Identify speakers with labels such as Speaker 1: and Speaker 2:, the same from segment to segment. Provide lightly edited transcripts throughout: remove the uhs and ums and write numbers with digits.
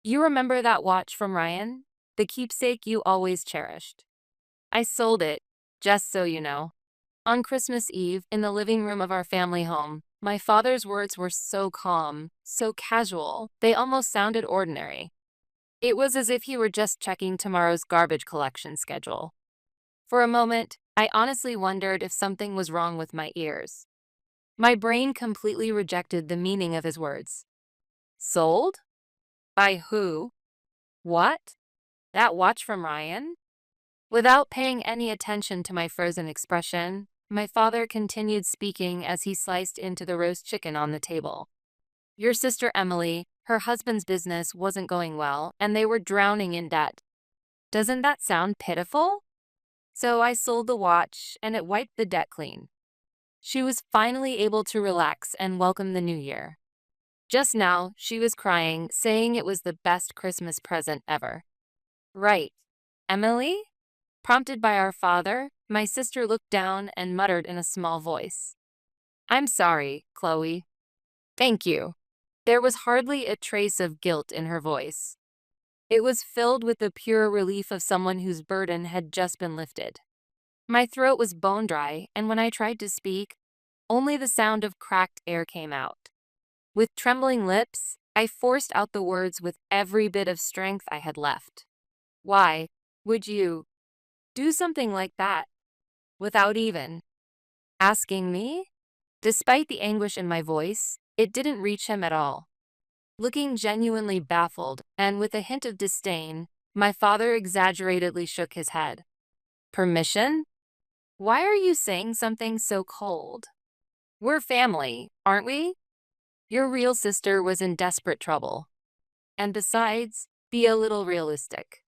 Speaker 1: You remember that watch from Ryan? The keepsake you always cherished. I sold it, just so you know. On Christmas Eve, in the living room of our family home, my father's words were so calm, so casual, they almost sounded ordinary. It was as if he were just checking tomorrow's garbage collection schedule. For a moment, I honestly wondered if something was wrong with my ears. My brain completely rejected the meaning of his words. Sold? By who? What? That watch from Ryan? Without paying any attention to my frozen expression, my father continued speaking as he sliced into the roast chicken on the table. Your sister Emily, her husband's business wasn't going well, and they were drowning in debt. Doesn't that sound pitiful? So I sold the watch, and it wiped the debt clean. She was finally able to relax and welcome the new year. Just now, she was crying, saying it was the best Christmas present ever. Right. Emily? Prompted by our father, my sister looked down and muttered in a small voice. I'm sorry, Chloe. Thank you. There was hardly a trace of guilt in her voice. It was filled with the pure relief of someone whose burden had just been lifted. My throat was bone dry, and when I tried to speak, only the sound of cracked air came out. With trembling lips, I forced out the words with every bit of strength I had left. Why would you do something like that without even asking me? Despite the anguish in my voice, it didn't reach him at all. Looking genuinely baffled and with a hint of disdain, my father exaggeratedly shook his head. Permission? Why are you saying something so cold? We're family, aren't we? Your real sister was in desperate trouble. And besides, be a little realistic.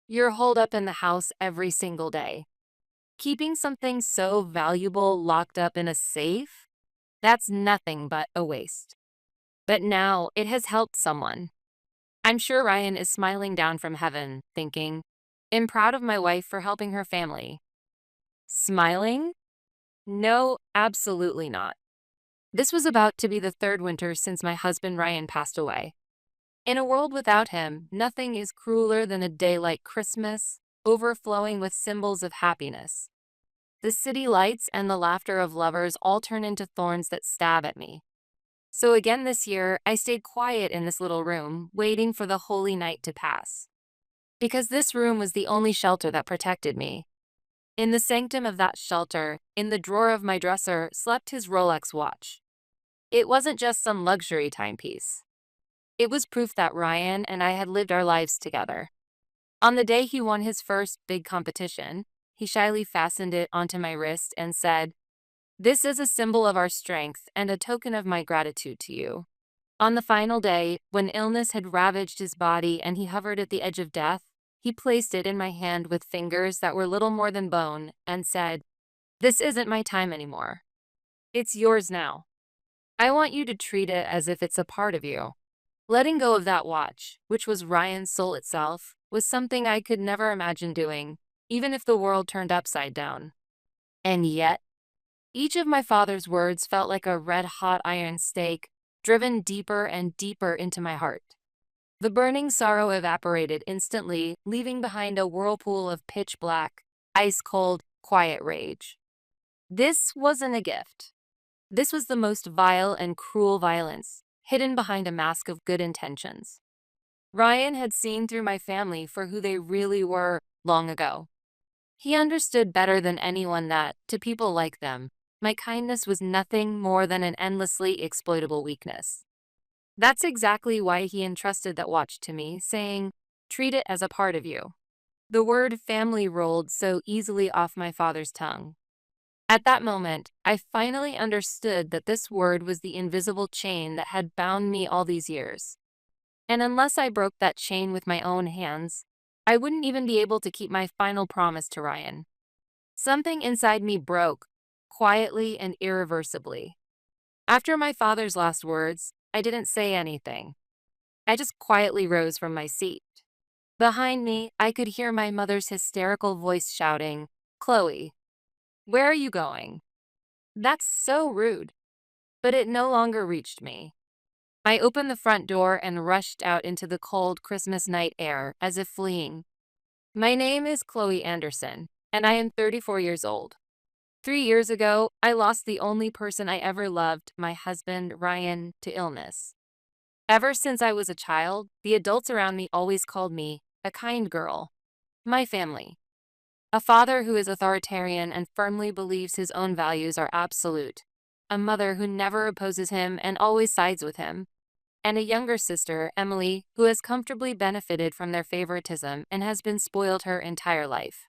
Speaker 1: You're holed up in the house every single day. Keeping something so valuable locked up in a safe? That's nothing but a waste. But now it has helped someone. I'm sure Ryan is smiling down from heaven, thinking, I'm proud of my wife for helping her family. Smiling? No, absolutely not. This was about to be the third winter since my husband Ryan passed away. In a world without him, nothing is crueler than a day like Christmas, overflowing with symbols of happiness. The city lights and the laughter of lovers all turn into thorns that stab at me. So again this year, I stayed quiet in this little room, waiting for the holy night to pass. Because this room was the only shelter that protected me. In the sanctum of that shelter, in the drawer of my dresser, slept his Rolex watch. It wasn't just some luxury timepiece. It was proof that Ryan and I had lived our lives together. On the day he won his first big competition, he shyly fastened it onto my wrist and said, This is a symbol of our strength and a token of my gratitude to you. On the final day, when illness had ravaged his body and he hovered at the edge of death, he placed it in my hand with fingers that were little more than bone and said, This isn't my time anymore. It's yours now. I want you to treat it as if it's a part of you. Letting go of that watch, which was Ryan's soul itself, was something I could never imagine doing, even if the world turned upside down. And yet, each of my father's words felt like a red-hot iron stake, driven deeper and deeper into my heart. The burning sorrow evaporated instantly, leaving behind a whirlpool of pitch black, ice-cold, quiet rage. This wasn't a gift. This was the most vile and cruel violence, hidden behind a mask of good intentions. Ryan had seen through my family for who they really were long ago. He understood better than anyone that, to people like them, my kindness was nothing more than an endlessly exploitable weakness. That's exactly why he entrusted that watch to me, saying, Treat it as a part of you. The word family rolled so easily off my father's tongue. At that moment, I finally understood that this word was the invisible chain that had bound me all these years. And unless I broke that chain with my own hands, I wouldn't even be able to keep my final promise to Ryan. Something inside me broke, quietly and irreversibly. After my father's last words, I didn't say anything. I just quietly rose from my seat. Behind me, I could hear my mother's hysterical voice shouting, Chloe, where are you going? That's so rude. But it no longer reached me. I opened the front door and rushed out into the cold Christmas night air as if fleeing. My name is Chloe Anderson, and I am 34 years old. 3 years ago, I lost the only person I ever loved, my husband, Ryan, to illness. Ever since I was a child, the adults around me always called me a kind girl. My family. A father who is authoritarian and firmly believes his own values are absolute. A mother who never opposes him and always sides with him. And a younger sister, Emily, who has comfortably benefited from their favoritism and has been spoiled her entire life.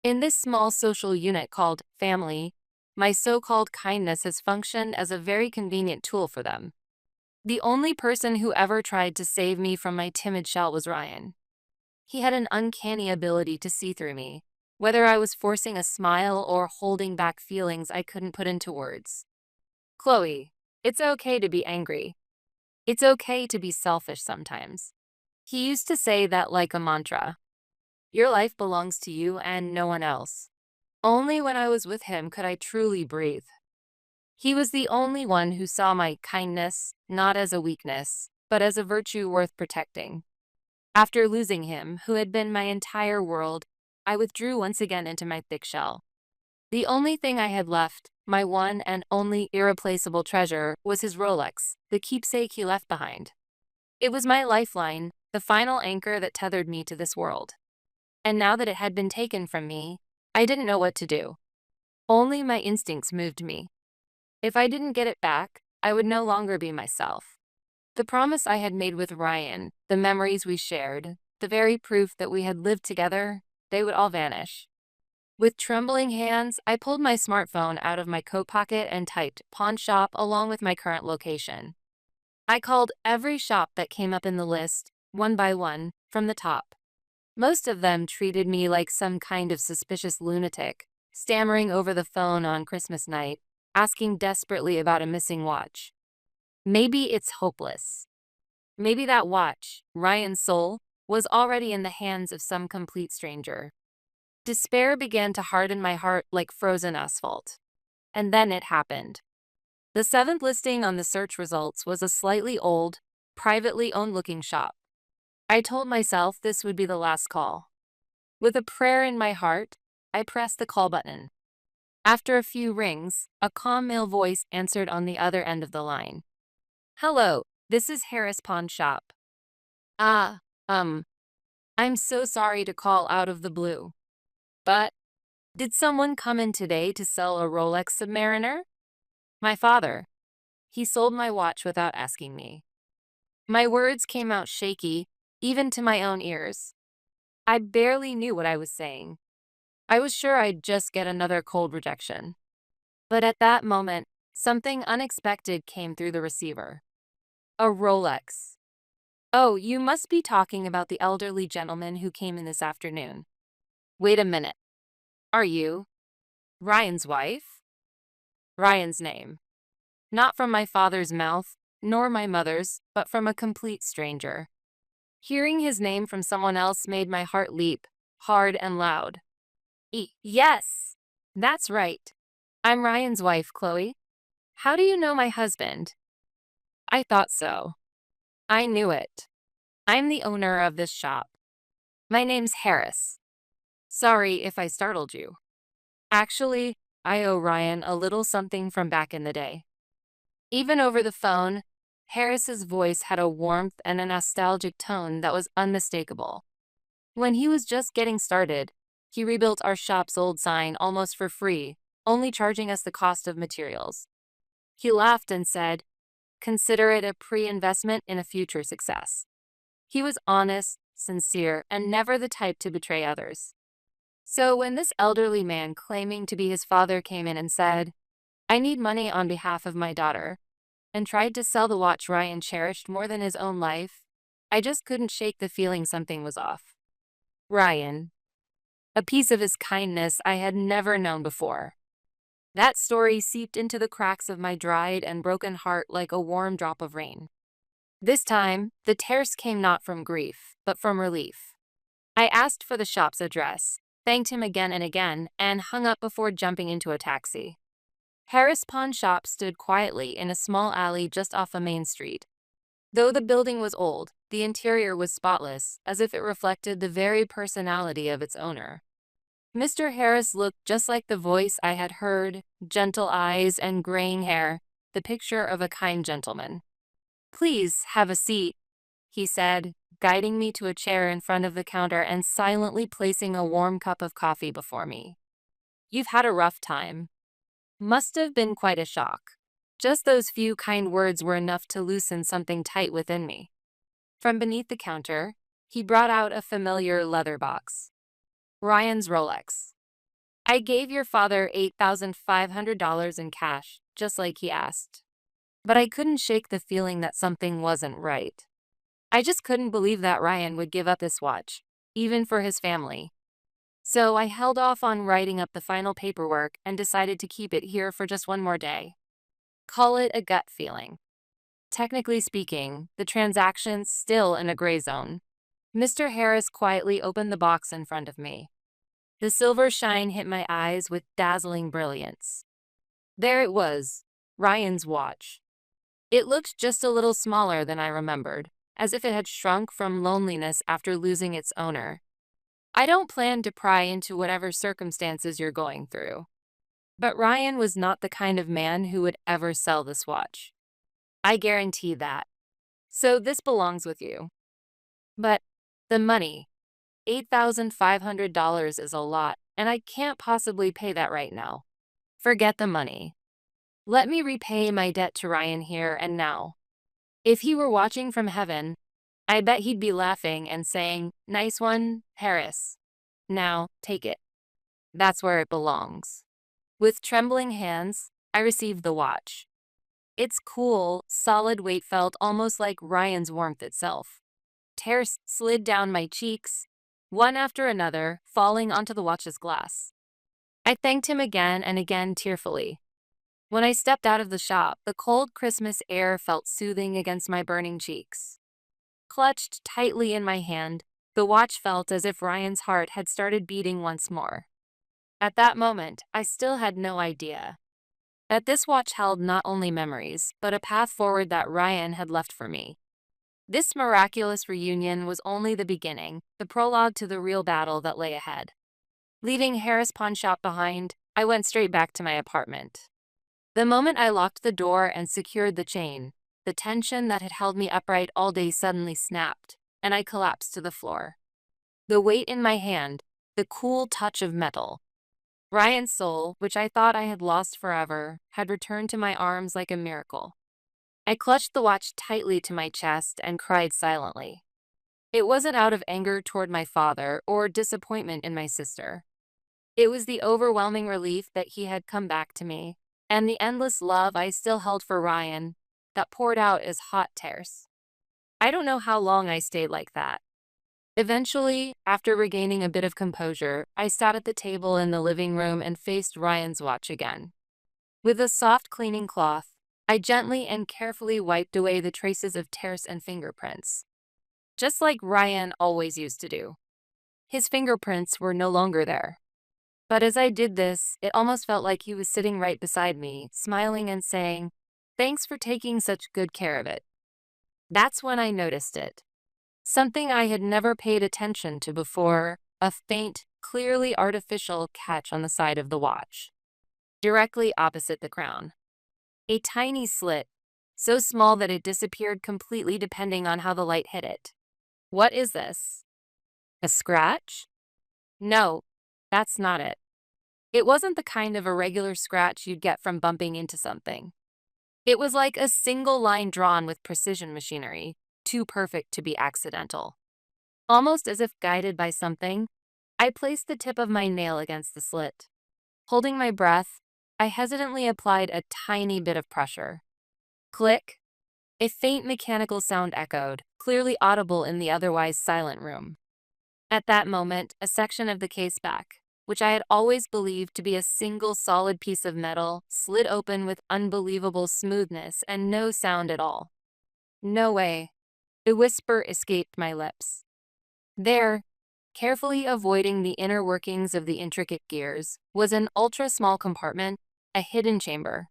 Speaker 1: In this small social unit called family, my so-called kindness has functioned as a very convenient tool for them. The only person who ever tried to save me from my timid shell was Ryan. He had an uncanny ability to see through me, whether I was forcing a smile or holding back feelings I couldn't put into words. Chloe, it's okay to be angry. It's okay to be selfish sometimes. He used to say that like a mantra. Your life belongs to you and no one else. Only when I was with him could I truly breathe. He was the only one who saw my kindness not as a weakness, but as a virtue worth protecting. After losing him, who had been my entire world, I withdrew once again into my thick shell. The only thing I had left, my one and only irreplaceable treasure, was his Rolex, the keepsake he left behind. It was my lifeline, the final anchor that tethered me to this world. And now that it had been taken from me, I didn't know what to do. Only my instincts moved me. If I didn't get it back, I would no longer be myself. The promise I had made with Ryan, the memories we shared, the very proof that we had lived together, they would all vanish. With trembling hands, I pulled my smartphone out of my coat pocket and typed pawn shop along with my current location. I called every shop that came up in the list, one by one, from the top. Most of them treated me like some kind of suspicious lunatic, stammering over the phone on Christmas night, asking desperately about a missing watch. Maybe it's hopeless. Maybe that watch, Ryan's soul, was already in the hands of some complete stranger. Despair began to harden my heart like frozen asphalt. And then it happened. The seventh listing on the search results was a slightly old, privately owned-looking shop. I told myself this would be the last call. With a prayer in my heart, I pressed the call button. After a few rings, a calm male voice answered on the other end of the line. Hello, this is Harris Pawn Shop. I'm so sorry to call out of the blue. But, did someone come in today to sell a Rolex Submariner? My father. He sold my watch without asking me. My words came out shaky, even to my own ears. I barely knew what I was saying. I was sure I'd just get another cold rejection. But at that moment, something unexpected came through the receiver. A Rolex. Oh, you must be talking about the elderly gentleman who came in this afternoon. Wait a minute. Are you Ryan's wife? Ryan's name. Not from my father's mouth, nor my mother's, but from a complete stranger. Hearing his name from someone else made my heart leap, hard and loud. Yes, that's right. I'm Ryan's wife, Chloe. How do you know my husband? I thought so. I knew it. I'm the owner of this shop. My name's Harris. Sorry if I startled you. Actually, I owe Ryan a little something from back in the day. Even over the phone, Harris's voice had a warmth and a nostalgic tone that was unmistakable. When he was just getting started, he rebuilt our shop's old sign almost for free, only charging us the cost of materials. He laughed and said, "Consider it a pre-investment in a future success." He was honest, sincere, and never the type to betray others. So when this elderly man claiming to be his father came in and said, "I need money on behalf of my daughter," and tried to sell the watch Ryan cherished more than his own life, I just couldn't shake the feeling something was off. Ryan. A piece of his kindness I had never known before. That story seeped into the cracks of my dried and broken heart like a warm drop of rain. This time, the tears came not from grief, but from relief. I asked for the shop's address, thanked him again and again, and hung up before jumping into a taxi. Harris Pawn Shop stood quietly in a small alley just off a main street. Though the building was old, the interior was spotless, as if it reflected the very personality of its owner. Mr. Harris looked just like the voice I had heard, gentle eyes and graying hair, the picture of a kind gentleman. "Please have a seat," he said, guiding me to a chair in front of the counter and silently placing a warm cup of coffee before me. "You've had a rough time." Must have been quite a shock. Just those few kind words were enough to loosen something tight within me. From beneath the counter, he brought out a familiar leather box. "Ryan's Rolex. I gave your father $8,500 in cash, just like he asked." But I couldn't shake the feeling that something wasn't right. I just couldn't believe that Ryan would give up this watch, even for his family. So I held off on writing up the final paperwork and decided to keep it here for just one more day. Call it a gut feeling. Technically speaking, the transaction's still in a gray zone. Mr. Harris quietly opened the box in front of me. The silver shine hit my eyes with dazzling brilliance. There it was, Ryan's watch. It looked just a little smaller than I remembered, as if it had shrunk from loneliness after losing its owner. I don't plan to pry into whatever circumstances you're going through. But Ryan was not the kind of man who would ever sell this watch. I guarantee that. So this belongs with you. But the money, $8,500 is a lot, and I can't possibly pay that right now. Forget the money. Let me repay my debt to Ryan here and now. If he were watching from heaven, I bet he'd be laughing and saying, "Nice one, Harris. Now, take it. That's where it belongs." With trembling hands, I received the watch. Its cool, solid weight felt almost like Ryan's warmth itself. Tears slid down my cheeks, one after another, falling onto the watch's glass. I thanked him again and again tearfully. When I stepped out of the shop, the cold Christmas air felt soothing against my burning cheeks. Clutched tightly in my hand, the watch felt as if Ryan's heart had started beating once more. At that moment, I still had no idea that this watch held not only memories, but a path forward that Ryan had left for me. This miraculous reunion was only the beginning, the prologue to the real battle that lay ahead. Leaving Harris Pawn Shop behind, I went straight back to my apartment. The moment I locked the door and secured the chain, the tension that had held me upright all day suddenly snapped, and I collapsed to the floor. The weight in my hand, the cool touch of metal. Ryan's soul, which I thought I had lost forever, had returned to my arms like a miracle. I clutched the watch tightly to my chest and cried silently. It wasn't out of anger toward my father or disappointment in my sister. It was the overwhelming relief that he had come back to me, and the endless love I still held for Ryan that poured out as hot tears. I don't know how long I stayed like that. Eventually, after regaining a bit of composure, I sat at the table in the living room and faced Ryan's watch again. With a soft cleaning cloth, I gently and carefully wiped away the traces of tears and fingerprints, just like Ryan always used to do. His fingerprints were no longer there. But as I did this, it almost felt like he was sitting right beside me, smiling and saying, "Thanks for taking such good care of it." That's when I noticed it. Something I had never paid attention to before, a faint, clearly artificial catch on the side of the watch, directly opposite the crown. A tiny slit, so small that it disappeared completely depending on how the light hit it. What is this? A scratch? No, that's not it. It wasn't the kind of irregular scratch you'd get from bumping into something. It was like a single line drawn with precision machinery, too perfect to be accidental. Almost as if guided by something, I placed the tip of my nail against the slit. Holding my breath, I hesitantly applied a tiny bit of pressure. Click! A faint mechanical sound echoed, clearly audible in the otherwise silent room. At that moment, a section of the case back, which I had always believed to be a single solid piece of metal, slid open with unbelievable smoothness and no sound at all. "No way." A whisper escaped my lips. There, carefully avoiding the inner workings of the intricate gears, was an ultra-small compartment, a hidden chamber.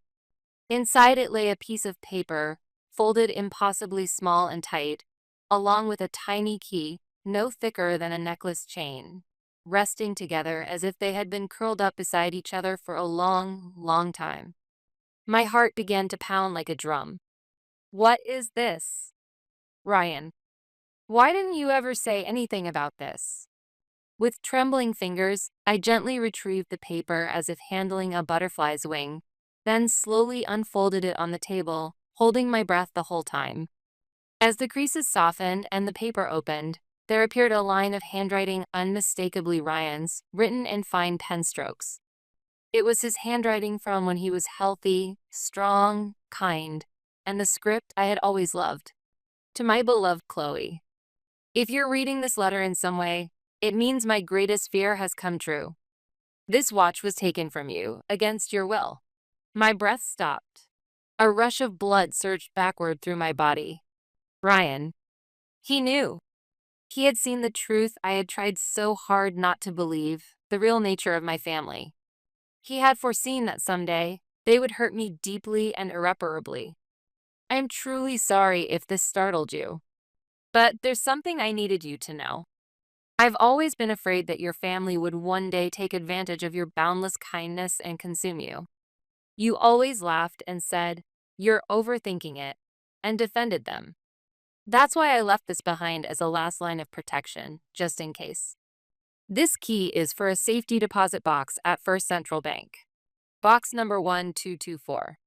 Speaker 1: Inside it lay a piece of paper, folded impossibly small and tight, along with a tiny key, no thicker than a necklace chain, resting together as if they had been curled up beside each other for a long, long time. My heart began to pound like a drum. What is this? Ryan, why didn't you ever say anything about this? With trembling fingers, I gently retrieved the paper as if handling a butterfly's wing, then slowly unfolded it on the table, holding my breath the whole time. As the creases softened and the paper opened, there appeared a line of handwriting unmistakably Ryan's, written in fine pen strokes. It was his handwriting from when he was healthy, strong, kind, and the script I had always loved. To my beloved Chloe. If you're reading this letter in some way, it means my greatest fear has come true. This watch was taken from you, against your will. My breath stopped. A rush of blood surged backward through my body. Ryan. He knew. He had seen the truth I had tried so hard not to believe, the real nature of my family. He had foreseen that someday they would hurt me deeply and irreparably. I am truly sorry if this startled you. But there's something I needed you to know. I've always been afraid that your family would one day take advantage of your boundless kindness and consume you. You always laughed and said, "You're overthinking it," and defended them. That's why I left this behind as a last line of protection, just in case. This key is for a safety deposit box at First Central Bank. Box number 1224.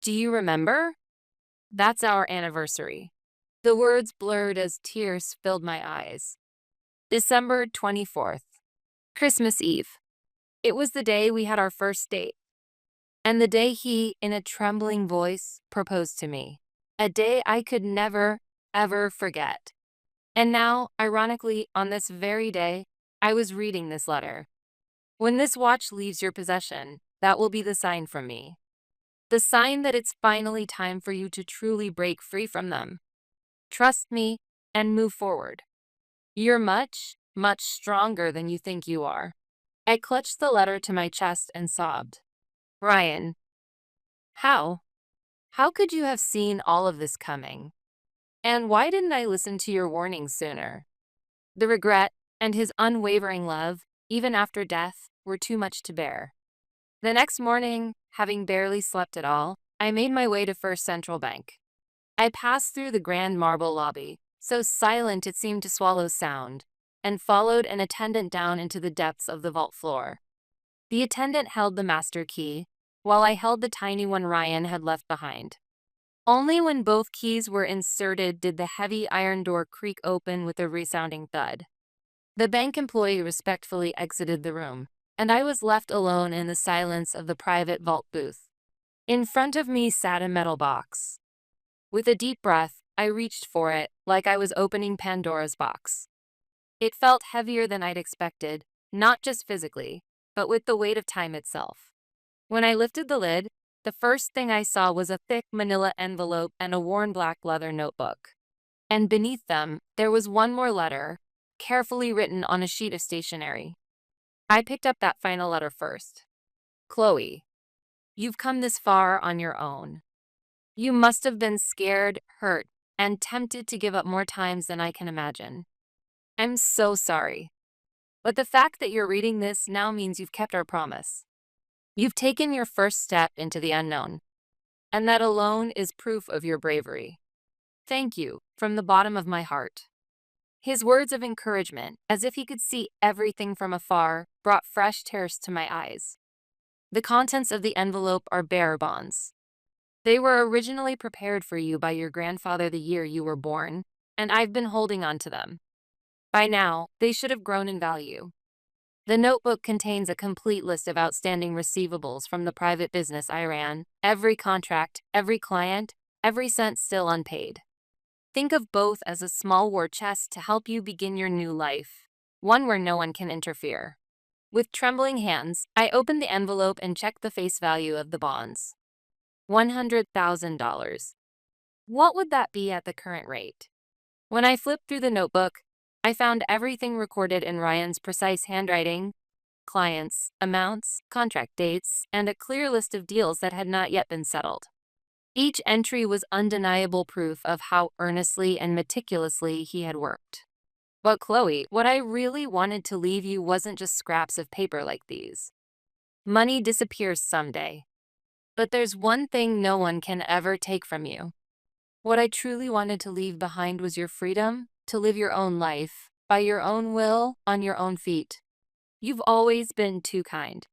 Speaker 1: Do you remember? That's our anniversary. The words blurred as tears filled my eyes. December 24th. Christmas Eve. It was the day we had our first date. And the day he, in a trembling voice, proposed to me. A day I could never, ever forget. And now, ironically, on this very day, I was reading this letter. When this watch leaves your possession, that will be the sign from me. The sign that it's finally time for you to truly break free from them. Trust me and move forward. You're much, much stronger than you think you are. I clutched the letter to my chest and sobbed. Ryan. How? How could you have seen all of this coming? And why didn't I listen to your warnings sooner? The regret and his unwavering love, even after death, were too much to bear. The next morning, having barely slept at all, I made my way to First Central Bank. I passed through the grand marble lobby, so silent it seemed to swallow sound, and followed an attendant down into the depths of the vault floor. The attendant held the master key, while I held the tiny one Ryan had left behind. Only when both keys were inserted did the heavy iron door creak open with a resounding thud. The bank employee respectfully exited the room, and I was left alone in the silence of the private vault booth. In front of me sat a metal box. With a deep breath, I reached for it like I was opening Pandora's box. It felt heavier than I'd expected, not just physically, but with the weight of time itself. When I lifted the lid, the first thing I saw was a thick manila envelope and a worn black leather notebook. And beneath them, there was one more letter, carefully written on a sheet of stationery. I picked up that final letter first. Chloe, you've come this far on your own. You must have been scared, hurt, and tempted to give up more times than I can imagine. I'm so sorry. But the fact that you're reading this now means you've kept our promise. You've taken your first step into the unknown, and that alone is proof of your bravery. Thank you, from the bottom of my heart. His words of encouragement, as if he could see everything from afar, brought fresh tears to my eyes. The contents of the envelope are bearer bonds. They were originally prepared for you by your grandfather the year you were born, and I've been holding on to them. By now, they should have grown in value. The notebook contains a complete list of outstanding receivables from the private business I ran, every contract, every client, every cent still unpaid. Think of both as a small war chest to help you begin your new life, one where no one can interfere. With trembling hands, I opened the envelope and checked the face value of the bonds. $100,000. What would that be at the current rate? When I flipped through the notebook, I found everything recorded in Ryan's precise handwriting, clients, amounts, contract dates, and a clear list of deals that had not yet been settled. Each entry was undeniable proof of how earnestly and meticulously he had worked. But Chloe, what I really wanted to leave you wasn't just scraps of paper like these. Money disappears someday. But there's one thing no one can ever take from you. What I truly wanted to leave behind was your freedom to live your own life, by your own will, on your own feet. You've always been too kind.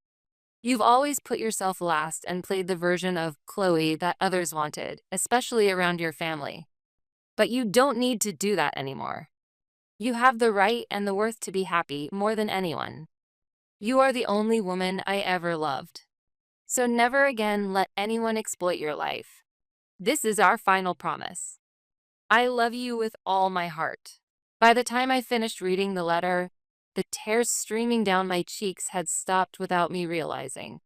Speaker 1: You've always put yourself last and played the version of Chloe that others wanted, especially around your family. But you don't need to do that anymore. You have the right and the worth to be happy more than anyone. You are the only woman I ever loved. So never again let anyone exploit your life. This is our final promise. I love you with all my heart. By the time I finished reading the letter, the tears streaming down my cheeks had stopped without me realizing.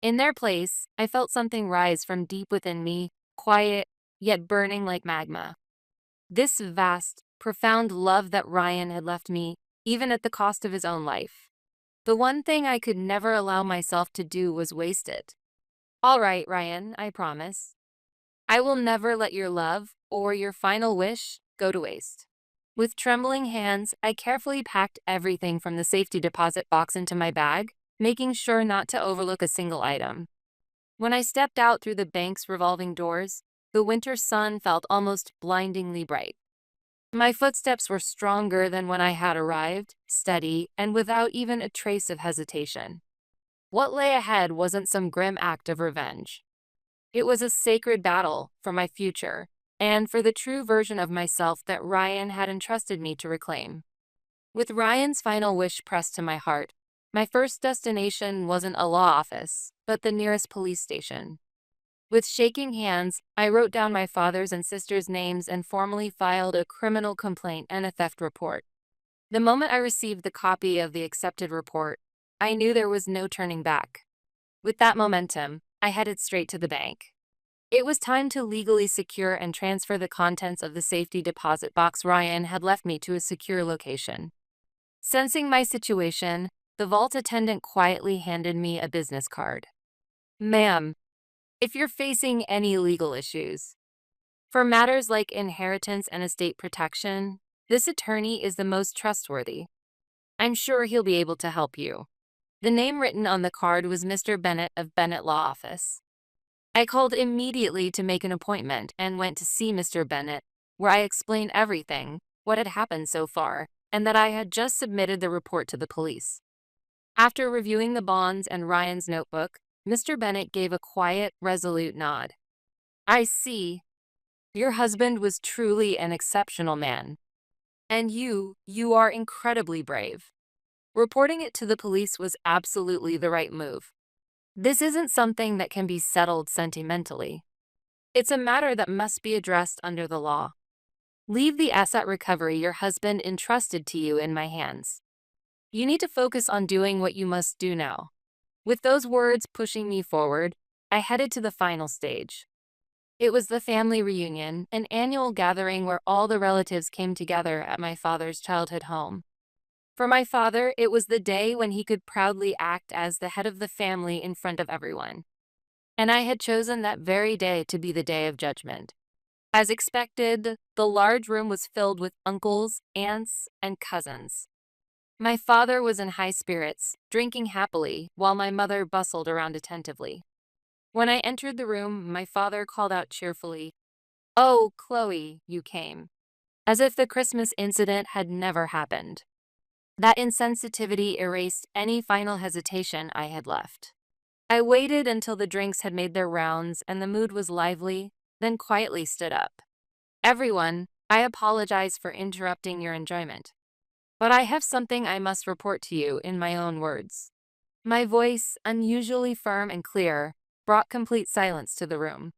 Speaker 1: In their place, I felt something rise from deep within me, quiet, yet burning like magma. This vast, profound love that Ryan had left me, even at the cost of his own life. The one thing I could never allow myself to do was waste it. All right, Ryan, I promise. I will never let your love, or your final wish, go to waste. With trembling hands, I carefully packed everything from the safety deposit box into my bag, making sure not to overlook a single item. When I stepped out through the bank's revolving doors, the winter sun felt almost blindingly bright. My footsteps were stronger than when I had arrived, steady, and without even a trace of hesitation. What lay ahead wasn't some grim act of revenge. It was a sacred battle for my future, and for the true version of myself that Ryan had entrusted me to reclaim. With Ryan's final wish pressed to my heart, my first destination wasn't a law office, but the nearest police station. With shaking hands, I wrote down my father's and sister's names and formally filed a criminal complaint and a theft report. The moment I received the copy of the accepted report, I knew there was no turning back. With that momentum, I headed straight to the bank. It was time to legally secure and transfer the contents of the safety deposit box Ryan had left me to a secure location. Sensing my situation, the vault attendant quietly handed me a business card. Ma'am, if you're facing any legal issues, for matters like inheritance and estate protection, this attorney is the most trustworthy. I'm sure he'll be able to help you. The name written on the card was Mr. Bennett of Bennett Law Office. I called immediately to make an appointment and went to see Mr. Bennett, where I explained everything, what had happened so far, and that I had just submitted the report to the police. After reviewing the bonds and Ryan's notebook, Mr. Bennett gave a quiet, resolute nod. I see. Your husband was truly an exceptional man. And you are incredibly brave. Reporting it to the police was absolutely the right move. This isn't something that can be settled sentimentally. It's a matter that must be addressed under the law. Leave the asset recovery your husband entrusted to you in my hands. You need to focus on doing what you must do now. With those words pushing me forward, I headed to the final stage. It was the family reunion, an annual gathering where all the relatives came together at my father's childhood home. For my father, it was the day when he could proudly act as the head of the family in front of everyone. And I had chosen that very day to be the day of judgment. As expected, the large room was filled with uncles, aunts, and cousins. My father was in high spirits, drinking happily, while my mother bustled around attentively. When I entered the room, my father called out cheerfully, "Oh, Chloe, you came," as if the Christmas incident had never happened. That insensitivity erased any final hesitation I had left. I waited until the drinks had made their rounds and the mood was lively, then quietly stood up. "Everyone, I apologize for interrupting your enjoyment. But I have something I must report to you in my own words." My voice, unusually firm and clear, brought complete silence to the room.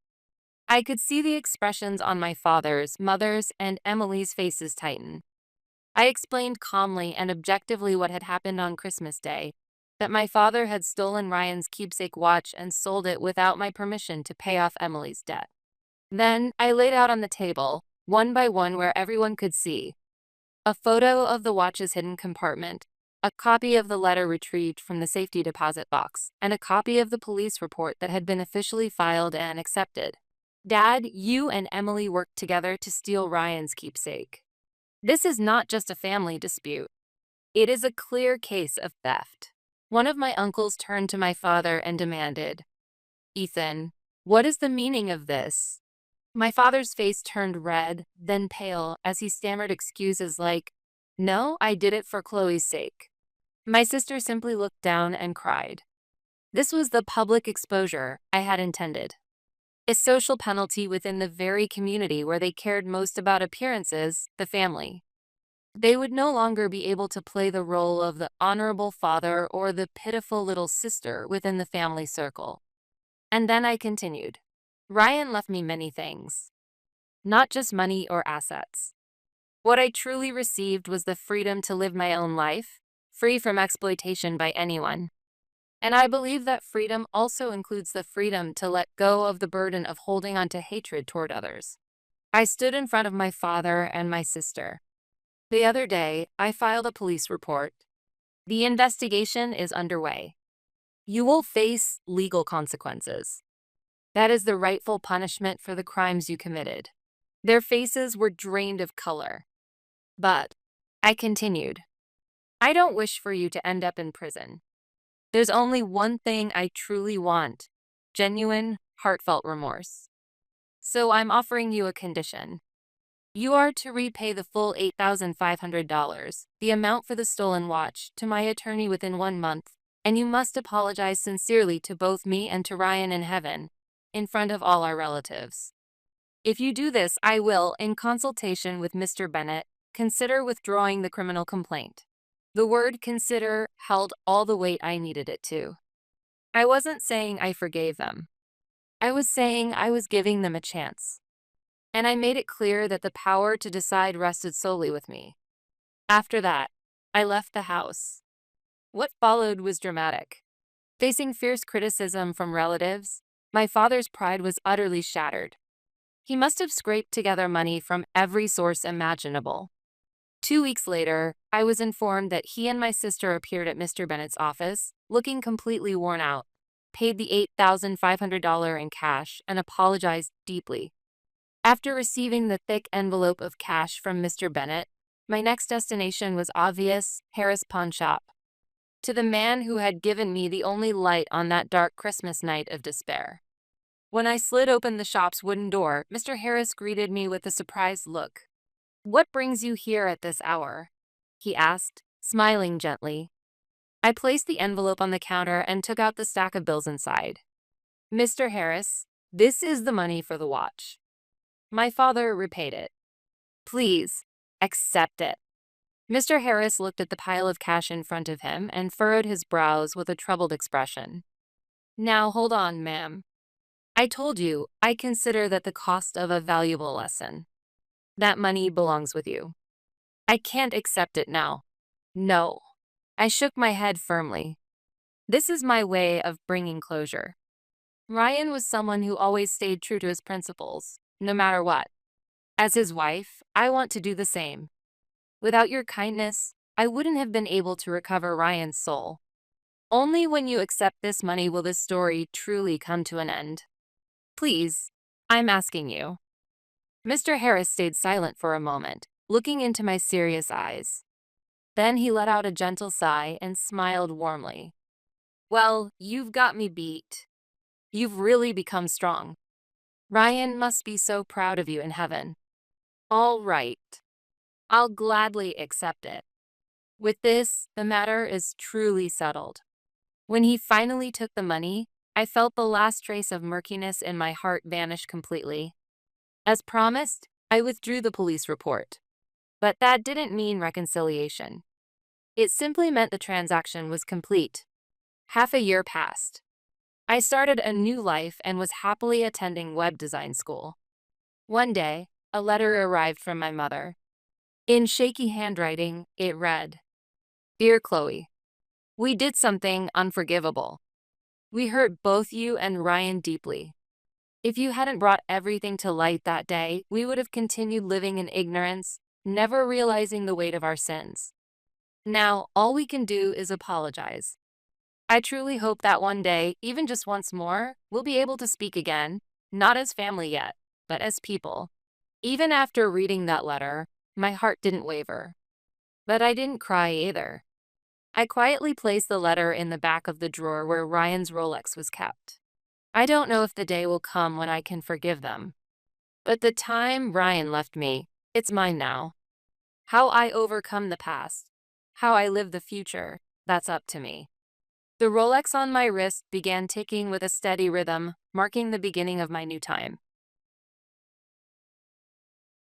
Speaker 1: I could see the expressions on my father's, mother's, and Emily's faces tighten. I explained calmly and objectively what had happened on Christmas Day, that my father had stolen Ryan's keepsake watch and sold it without my permission to pay off Emily's debt. Then I laid out on the table, one by one where everyone could see, a photo of the watch's hidden compartment, a copy of the letter retrieved from the safety deposit box, and a copy of the police report that had been officially filed and accepted. Dad, you and Emily worked together to steal Ryan's keepsake. This is not just a family dispute. It is a clear case of theft. One of my uncles turned to my father and demanded, "Ethan, what is the meaning of this?" My father's face turned red, then pale, as he stammered excuses like, "No, I did it for Chloe's sake." My sister simply looked down and cried. This was the public exposure I had intended. A social penalty within the very community where they cared most about appearances, the family. They would no longer be able to play the role of the honorable father or the pitiful little sister within the family circle. And then I continued. Ryan left me many things, not just money or assets. What I truly received was the freedom to live my own life, free from exploitation by anyone. And I believe that freedom also includes the freedom to let go of the burden of holding on to hatred toward others. I stood in front of my father and my sister. The other day, I filed a police report. The investigation is underway. You will face legal consequences. That is the rightful punishment for the crimes you committed. Their faces were drained of color. But, I continued, I don't wish for you to end up in prison. There's only one thing I truly want, genuine, heartfelt remorse. So I'm offering you a condition. You are to repay the full $8,500, the amount for the stolen watch, to my attorney within 1 month, and you must apologize sincerely to both me and to Ryan in heaven, in front of all our relatives. If you do this, I will, in consultation with Mr. Bennett, consider withdrawing the criminal complaint. The word consider held all the weight I needed it to. I wasn't saying I forgave them. I was saying I was giving them a chance. And I made it clear that the power to decide rested solely with me. After that, I left the house. What followed was dramatic. Facing fierce criticism from relatives, my father's pride was utterly shattered. He must have scraped together money from every source imaginable. 2 weeks later, I was informed that he and my sister appeared at Mr. Bennett's office, looking completely worn out, paid the $8,500 in cash, and apologized deeply. After receiving the thick envelope of cash from Mr. Bennett, my next destination was obvious: Harris Pawn Shop. To the man who had given me the only light on that dark Christmas night of despair. When I slid open the shop's wooden door, Mr. Harris greeted me with a surprised look. "What brings you here at this hour?" he asked, smiling gently. I placed the envelope on the counter and took out the stack of bills inside. "Mr. Harris, this is the money for the watch." My father repaid it. "Please, accept it." Mr. Harris looked at the pile of cash in front of him and furrowed his brows with a troubled expression. "Now hold on, ma'am. I told you I consider that the cost of a valuable lesson. That money belongs with you. I can't accept it now. No." I shook my head firmly. This is my way of bringing closure. Ryan was someone who always stayed true to his principles, no matter what. As his wife, I want to do the same. Without your kindness, I wouldn't have been able to recover Ryan's soul. Only when you accept this money will this story truly come to an end. Please, I'm asking you. Mr. Harris stayed silent for a moment, looking into my serious eyes. Then he let out a gentle sigh and smiled warmly. "Well, you've got me beat. You've really become strong. Ryan must be so proud of you in heaven." "All right. I'll gladly accept it." With this, the matter is truly settled. When he finally took the money, I felt the last trace of murkiness in my heart vanish completely. As promised, I withdrew the police report. But that didn't mean reconciliation. It simply meant the transaction was complete. Half a year passed. I started a new life and was happily attending web design school. One day, a letter arrived from my mother. In shaky handwriting, it read, "Dear Chloe, we did something unforgivable. We hurt both you and Ryan deeply. If you hadn't brought everything to light that day, we would have continued living in ignorance, never realizing the weight of our sins. Now, all we can do is apologize. I truly hope that one day, even just once more, we'll be able to speak again, Not as family yet, but as people. Even after reading that letter, my heart didn't waver. But I didn't cry either. I quietly placed the letter in the back of the drawer where Ryan's Rolex was kept. I don't know if the day will come when I can forgive them. But the time Ryan left me, it's mine now. How I overcome the past, how I live the future, that's up to me. The Rolex on my wrist began ticking with a steady rhythm, marking the beginning of my new time.